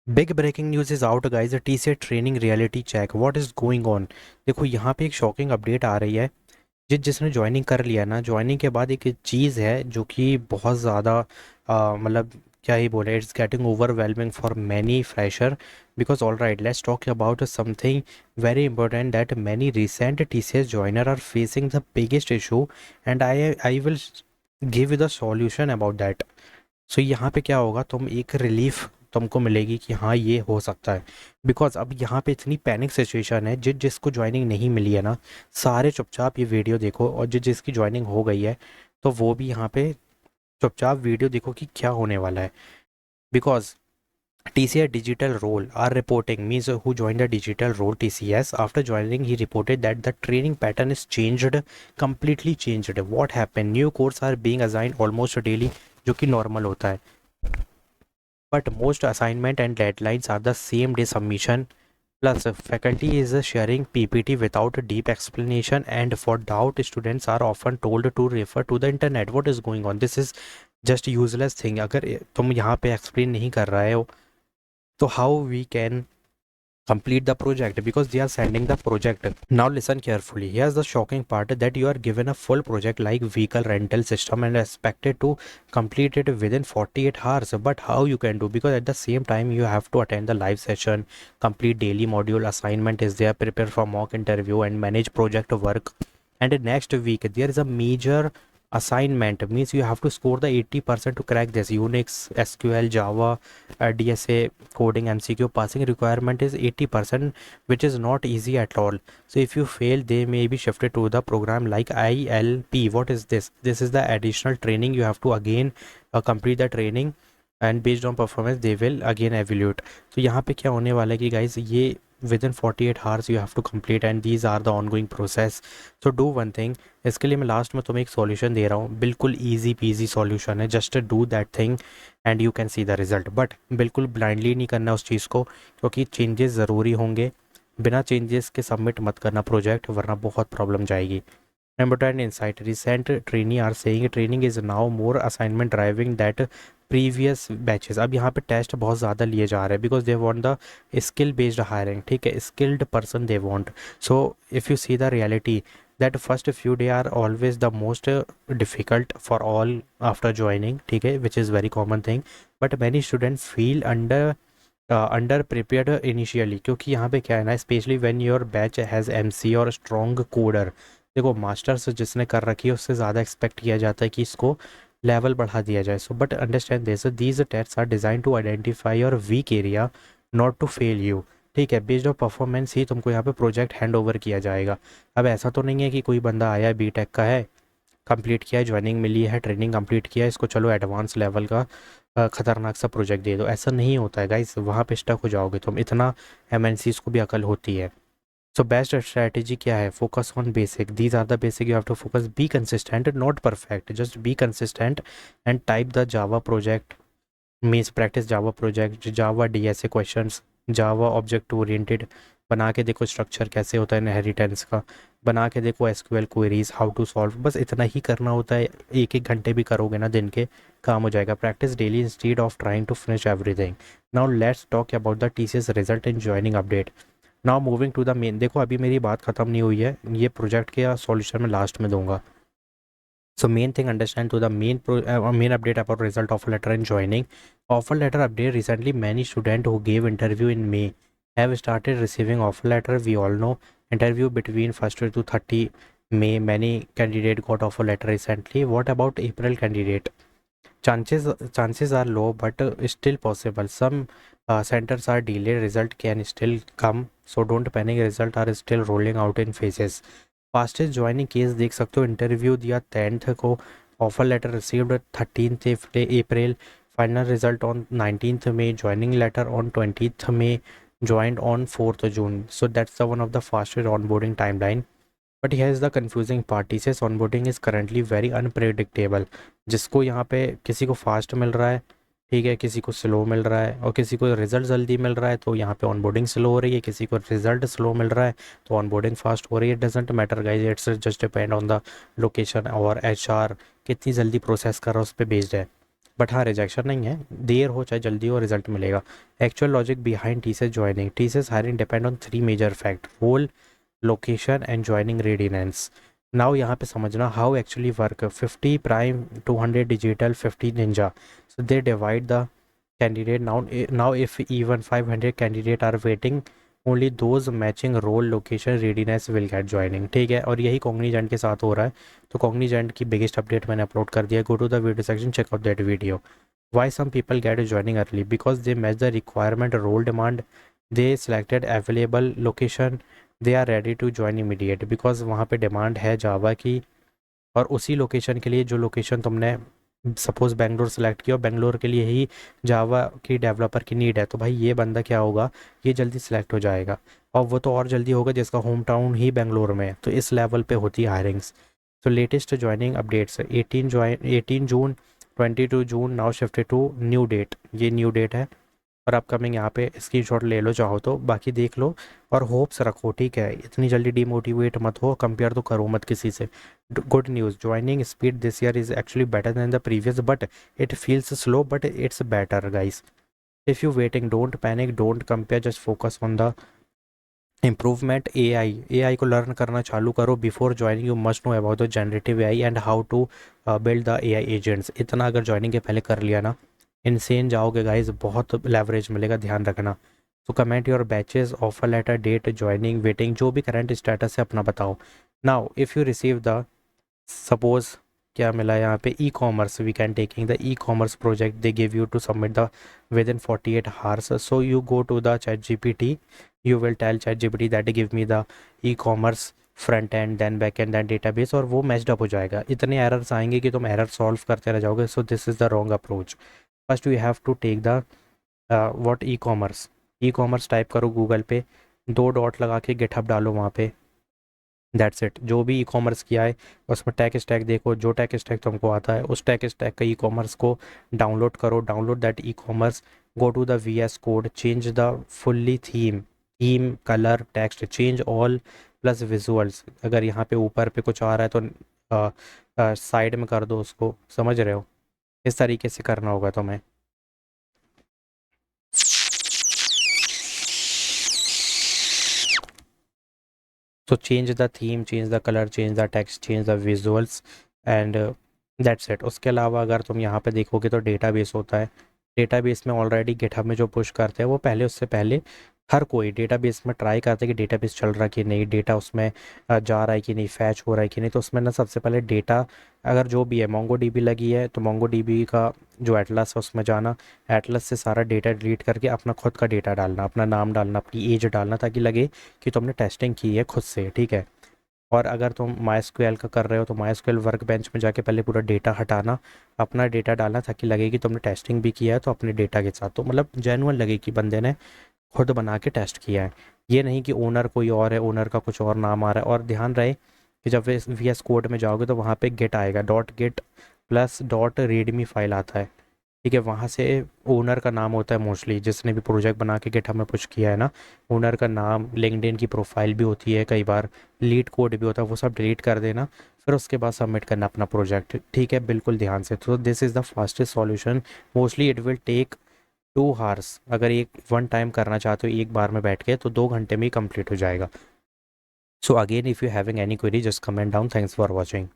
Big breaking news is out guys TCS training reality check what is going on. देखो यहाँ पे एक shocking update आ रही है। जिसने ज्वाइनिंग कर लिया ना, ज्वाइनिंग के बाद एक चीज़ है जो कि बहुत ज़्यादा मतलब क्या ही बोले, it's getting overwhelming for many fresher. Because all right, let's talk about something very important that many recent TCS joiner are facing the biggest issue and I will give you the solution about that. So यहाँ पे क्या होगा, तुम एक relief तुमको मिलेगी कि हाँ ये हो सकता है। बिकॉज अब यहाँ पे इतनी पैनिक सिचुएशन है, जिसको ज्वाइनिंग नहीं मिली है ना, सारे चुपचाप ये वीडियो देखो, और जिसकी ज्वाइनिंग हो गई है तो वो भी यहाँ पे चुपचाप वीडियो देखो कि क्या होने वाला है। Because TCS digital role are reporting means who joined the digital role TCS after joining he reported that the training pattern is changed, completely changed. What happened, new course are being assigned almost daily, जो कि normal होता है, but most assignment and deadlines are the same day submission. Plus, faculty is sharing PPT without a deep explanation, and for doubt, students are often told to refer to the internet. What is going on? This is just useless thing. अगर तुम यहाँ पे explain नहीं कर रहे हो तो how we can complete the project, because they are sending the project. Now listen carefully, here's the shocking part, that you are given a full project like vehicle rental system and expected to complete it within 48 hours. But how you can do, because at the same time you have to attend the live session, complete daily module assignment is there, prepare for mock interview and manage project work. And next week there is a major assignment, means you have to score the 80% to crack this Unix, SQL, Java, DSA coding MCQ. Passing requirement is 80%, which is not easy at all. So if you fail, they may be shifted to the program like ILP. What is this? This is the additional training, you have to again complete the training, and based on performance they will again evaluate. तो यहाँ पे क्या होने वाला है कि guys ये within 48 hours you have to complete, and these are the ongoing process. So do one thing, इसके लिए मैं लास्ट में तुम्हें एक सॉल्यूशन दे रहा हूँ, बिल्कुल ईजी पीजी सॉल्यूशन है, just do that thing and you can see the result. But बिल्कुल ब्लाइंडली नहीं करना उस चीज़ को, क्योंकि चेंजेस ज़रूरी होंगे। बिना चेंजेस के सबमिट मत करना प्रोजेक्ट, वरना बहुत प्रॉब्लम जाएगी। Number 10 insight. Recent trainee are saying training is now more assignment driving that previous batches. अब यहाँ पे टेस्ट बहुत ज़्यादा लिए जा रहे हैं, because they want the skill based hiring, ठीक है, skilled person they want. So if you see the reality, that first few day are always the most difficult for all after joining, ठीक है, which is very common thing, but many students feel under prepared initially, क्योंकि यहाँ पे क्या है ना, specially when your batch has MC और strong coder. देखो मास्टर्स जिसने कर रखी है उससे ज़्यादा एक्सपेक्ट किया जाता है कि इसको लेवल बढ़ा दिया जाए। So but understand this, these tests are design to identify your weak area, not to fail you, ठीक है। बेस्ड ऑन परफॉर्मेंस ही तुमको यहाँ पे प्रोजेक्ट हैंड ओवर किया जाएगा। अब ऐसा तो नहीं है कि कोई बंदा आया B.Tech का है, कंप्लीट किया है, ज्वाइनिंग मिली है, ट्रेनिंग कंप्लीट किया है, इसको चलो एडवांस लेवल का खतरनाक सा प्रोजेक्ट दे दो। ऐसा नहीं होता है गाइस, वहाँ पे स्टक हो जाओगे तुम। इतना MNCs को भी अकल होती है। सो बेस्ट स्ट्रैटेजी क्या है, focus on basic, these are the basic, you have to focus, be consistent, not perfect, just be consistent and type the Java project, means practice Java project, Java DSA questions, Java object oriented, बना के देखो structure कैसे होता है inheritance का, बना के देखो SQL queries how to solve. बस इतना ही करना होता है, एक एक घंटे भी करोगे ना दिन के, काम हो जाएगा। Practice daily instead of trying to finish everything. Now let's talk about the TCS result in joining update. Now moving to the main, देखो अभी मेरी बात ख़त्म नहीं हुई है, ये प्रोजेक्ट के सॉल्यूशन मैं लास्ट में दूंगा। So main thing, understand to the main update about result offer letter and joining. Offer letter update, recently many students who gave interview in May have started receiving offer letter. We all know interview between 1st to 30 May. Many candidate got offer letter recently. What about April candidate? Chances are low, but still possible. Some centers are delayed. Result can still come, so don't panic. Result are still rolling out in phases. Fastest joining case देख सकते हो, interview दिया 10th को, offer letter received 13th April, final result on 19th में, joining letter on 20th में, joined on 4th June. So that's the one of the fastest onboarding timeline. But here is the confusing part, TCS onboarding is currently very unpredictable. जिसको यहाँ पे किसी को fast मिल रहा है, ठीक है, किसी को स्लो मिल रहा है, और किसी को रिजल्ट जल्दी मिल रहा है तो यहाँ पे ऑनबोर्डिंग स्लो हो रही है, किसी को रिजल्ट स्लो मिल रहा है तो ऑनबोर्डिंग फास्ट हो रही है। Doesn't matter guys, it's just depend on the location और HR कितनी जल्दी प्रोसेस कर रहा है उस पर बेस्ड है। बट हाँ रिजेक्शन नहीं है, देर हो चाहे जल्दी हो रिजल्ट मिलेगा। Actual logic behind TCS joining, TCS hiring depend on three major fact, role, location and joining readiness. Now यहाँ पे समझना how actually work, 50 prime, 200 digital, 50 ninja, so they divide the candidate now if even 500 candidate are waiting, only those matching role location readiness will get joining। ठीक है, और यही Cognizant के साथ हो रहा है। तो कॉग्निजेंट की बिगेस्ट अपडेट मैंने अपलोड कर दिया, go to the video section, check out that video. why some people get joining early, because they match the requirement role demand, they selected available location, they are ready to join immediate, because वहाँ पे demand है जावा की, और उसी location के लिए जो location तुमने सपोज बेंगलोर सेलेक्ट किया और बेंगलोर के लिए ही जावा की डेवलपर की नीड है, तो भाई ये बंदा क्या होगा, ये जल्दी सिलेक्ट हो जाएगा। और वो तो और जल्दी होगा जिसका होम टाउन ही बेंगलोर में है। तो इस लेवल पे होती है हायरिंग्स। तो latest joining updates, 18 June, 22 June, now shifted to new date, ये न्यू डेट है। और अपकमिंग यहाँ पे स्क्रीनशॉट ले लो चाहो तो, बाकी देख लो और होप्स रखो, ठीक है, इतनी जल्दी डीमोटिवेट मत हो, कंपेयर तो करो मत किसी से। Good news, joining speed this year is actually better than the previous, but it feels slow but it's better guys. If you waiting don't panic, don't compare, just focus on the improvement. A I को learn करना चालू करो। Before joining you must know about the generative A I and how to build the A I agents. इतना अगर joining के पहले कर लिया ना, इनसेन जाओगे गाइज, बहुत लेवरेज मिलेगा, ध्यान रखना। तो comment your batches, offer letter, date, joining, waiting, जो भी करंट स्टेटस है अपना बताओ। Now if you receive the suppose क्या मिला है यहाँ पे, e commerce, we can taking the e commerce project, they give you to submit the within 48 hours, so you go to the chat G P T, you will tell chat G P T that give me the e commerce front end, then back end, then database, और वो matched up हो जाएगा। इतने errors आएंगे कि तुम error solve करते रह जाओगे। So this is the wrong approach. First we have to take the what e commerce type करो गूगल पे, दो डॉट लगा के गिटहब डालो वहाँ पे, दैट्स इट। जो भी ई कॉमर्स किया है उसमें टैक स्टैक देखो, जो टैक स्टैक तुमको आता है उस टैक स्टैक का ई कॉमर्स को डाउनलोड करो, download that e commerce, go to the V S code, change the fully theme colour text, change all plus visuals. अगर यहाँ पे ऊपर पे कुछ आ रहा है तो साइड में कर दो उसको, समझ रहे हो, इस तरीके से करना होगा तुम्हें। So change the theme, change the color, change the text, change the visuals and that's it। उसके अलावा अगर तुम यहाँ पे देखोगे तो डेटाबेस होता है। डेटाबेस में ऑलरेडी गिटहब में जो पुश करते हैं वो पहले, उससे पहले हर कोई डेटाबेस में ट्राई करता है कि डेटाबेस चल रहा है कि नहीं, डेटा उसमें जा रहा है कि नहीं, फैच हो रहा है कि नहीं। तो उसमें ना सबसे पहले डेटा अगर जो भी है, मोंगो डीबी लगी है तो मोंगो डीबी का जो एटलस है उसमें जाना, एटलस से सारा डेटा डिलीट करके अपना खुद का डेटा डालना, अपना नाम डालना, अपनी एज डालना, ताकि लगे कि तुमने टेस्टिंग की है खुद से, ठीक है। और अगर तुम MySQL का कर रहे हो तो MySQL वर्क बेंच में जाके पहले पूरा डेटा हटाना, अपना डेटा डालना, ताकि लगे कि तुमने टेस्टिंग भी किया है तो अपने डेटा के साथ, तो मतलब जेन्युइन लगे कि बंदे ने खुद बना के टेस्ट किया है। ये नहीं कि ओनर कोई और है, ओनर का कुछ और नाम आ रहा है। और ध्यान रहे कि जब वी एस कोड में जाओगे तो वहाँ पे गेट आएगा, dot gate plus dot readme file आता है, ठीक है। वहाँ से ओनर का नाम होता है मोस्टली, जिसने भी प्रोजेक्ट बना के गिटहब में पुश किया है ना, ओनर का नाम, लिंक्डइन की प्रोफाइल भी होती है, कई बार लीड कोड भी होता है, वो सब डिलीट कर देना, फिर उसके बाद सबमिट करना अपना प्रोजेक्ट, ठीक है, बिल्कुल ध्यान से। तो this is the fastest solution. Mostly it will take 2 hours। अगर एक वन टाइम करना चाहते हो एक बार में बैठ के तो 2 घंटे में ही कंप्लीट हो जाएगा। So again if you having any query just comment down. Thanks for watching.